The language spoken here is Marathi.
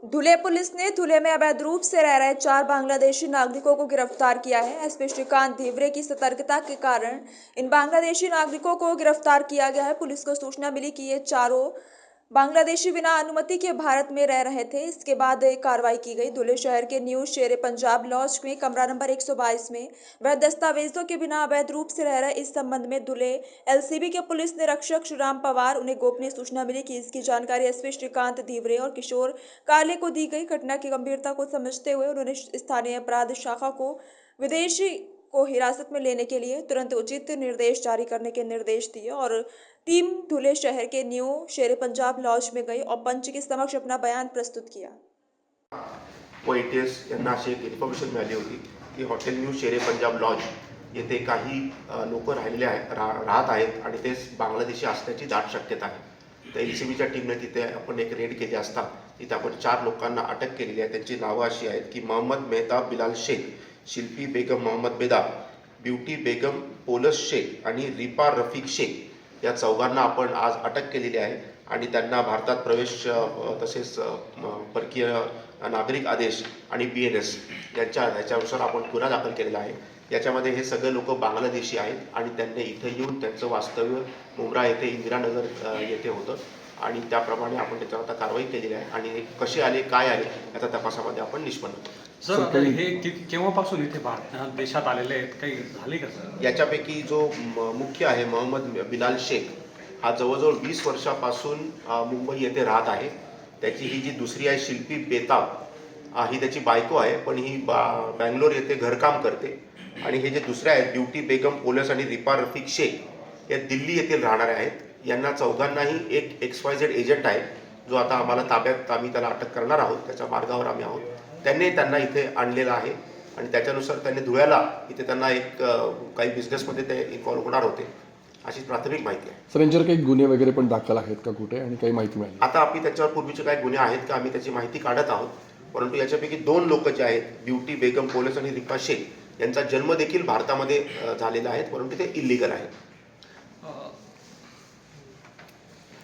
धुले पुलिस ने धुले में अवैध रूप से रह रहे 4 बांग्लादेशी नागरिकों को गिरफ्तार किया है। एसपी श्रीकांत धीवरे की सतर्कता के कारण इन बांग्लादेशी नागरिकों को गिरफ्तार किया गया है। पुलिस को सूचना मिली कि ये चारों बांग्लादेशी बिना अनुमति के भारत में रह रहे थे। इसके बाद कार्रवाई की गई। धुले शहर के न्यू शेरे पंजाब लॉज में कमरा नंबर 122 में वह दस्तावेजों के बिना अवैध रूप से रह रहे। इस संबंध में धुले एलसीबी के पुलिस निरीक्षक श्रीराम पवार उन्हें गोपनीय सूचना मिली कि इसकी जानकारी एसपी श्रीकांत धीवरे और किशोर काले को दी गई। घटना की गंभीरता को समझते हुए उन्होंने स्थानीय अपराध शाखा को विदेशी को हिरासत में लेने के लिए तुरंत उचित निर्देश जारी करने के निर्देश दिए और टीम धुले शहर के न्यू शेरे पंजाब लॉज में गई और पंच के समक्ष अपना बयान प्रस्तुत किया। व एटीएस यांना अशी एक इन्फॉर्मेशन मिळाली होती की हॉटेल न्यू शेरे पंजाब लॉज येथे काही लोक राहत आहेत आणि ते बांगलादेशी असण्याची दाट शक्यता आहे। तर एलसीबीच्या टीमने तिथे आपण एक रेड केली असता तिथे आपण 4 लोकांना अटक केलेली आहे। त्यांची नावं अशी आहेत की मोहम्मद मेहताब बिलाल शेख, शिल्पी बेगम मोहम्मद बेदाब, ब्युटी बेगम पोलस शेख आणि रिपा रफीक शेख या चौघांना आपण आज अटक केलेली आहे आणि त्यांना भारतात प्रवेश तसेच परकीय नागरिक आदेश आणि बीएनएस याच्यानुसार आपण गुन्हा दाखल केलेला आहे। याच्यामध्ये हे सगळे लोक बांगलादेशी आहेत आणि त्यांनी इथे येऊन त्यांचं वास्तव्य मुंब्रा येथे इंदिरानगर येथे होतं आणि त्याप्रमाणे आपण त्याच्यावर आता कारवाई केलेली आहे आणि कसे आले काय आले याचा तपासामध्ये आपण निष्पन्न करू। सर हे केव्हापासून इथे भारत देशात आलेले आहेत, काही झाले का सर? याच्यापैकी जो मुख्य आहे मोहम्मद बिलाल शेख हा जवळजवळ 20 वर्षापासून मुंबई येथे राहत आहे। त्याची ही जी दुसरी आहे शिल्पी बेताब ही त्याची बायको आहे, पण ही बँगलोर येथे घरकाम करते आणि हे जे दुसरे आहेत ब्युटी बेगम पोलस आणि रिपा रफीक शेख या दिल्ली येथील राहणारे आहेत। यांना चौघांनाही एक XYZ एजंट आहे जो आता आम्हाला ताब्यात आम्ही त्याला अटक करणार आहोत, त्याच्या मार्गावर आम्ही आहोत। त्यांना इथे आणलेलं आहे आणि त्याच्यानुसार त्यांनी धुळ्याला इथे त्यांना एक काही बिझनेसमध्ये ते इन्व्हॉल्व होणार होते अशी प्राथमिक माहिती आहे। सर यांच्यावर काही गुन्हे वगैरे पण दाखल आहेत का कुठे आणि काही माहिती मिळाली? आता आम्ही त्याच्यावर पूर्वीचे काही गुन्हे आहेत का आम्ही त्याची माहिती काढत आहोत, परंतु याच्यापैकी 2 लोक जे आहेत ब्युटी बेगम पोलस आणि रिपा शेख यांचा जन्म देखील भारतामध्ये झालेला आहे, परंतु ते इल्लीगल आहे।